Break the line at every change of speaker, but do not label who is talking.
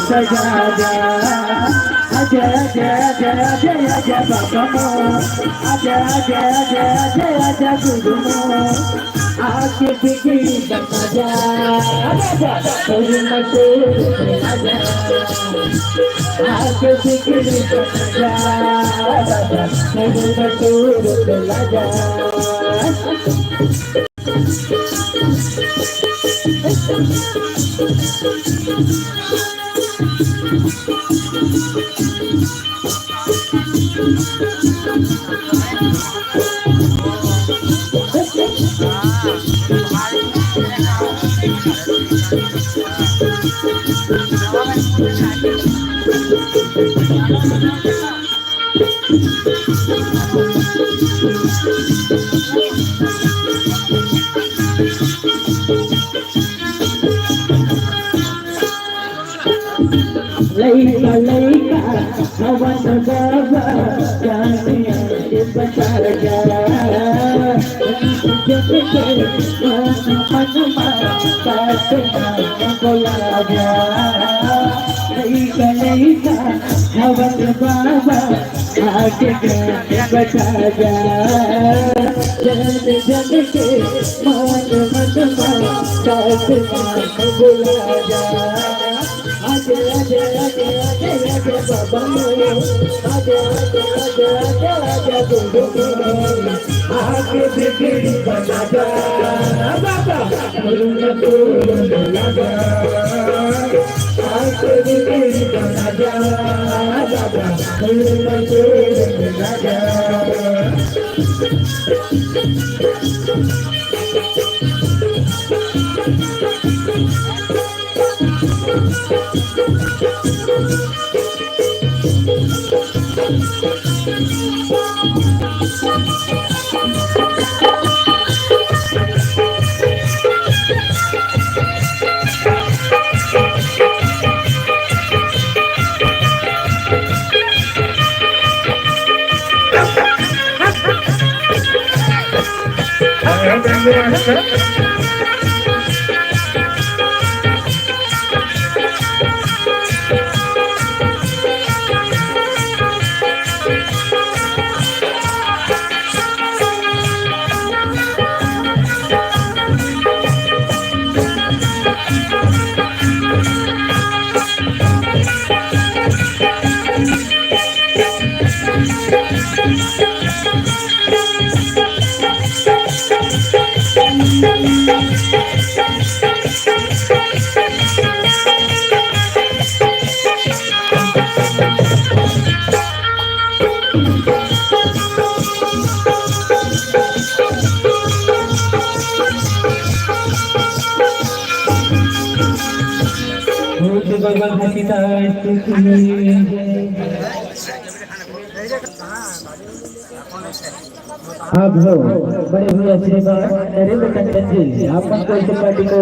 सजा जा आजा आजा आजा आजा आजा बाबा मो आजा आजा आजा आजा आजा गुरु आके बिगड़ी बना जा आजा तेरी मशहूर आजा आके बिगड़ी बना जा आजा तेरी मशहूर आजा लैका लैका हवन बाबा जाने बचा जा जग के मन बोला जा लैका लैका हवन बाबा आके बचा जा जग जग के मन बोला जा आजा आजा आजा आजा आजा बाबा मोरे आजा आजा आजा आजा आजा गुरु आके बिगड़ी बना जा बाबा गुरु तो लगा आके बिगड़ी बना जा बाबा गुरु तो लगा आप हो बड़े भैया श्री नरेंद्र टंडन जी आप पार्टी को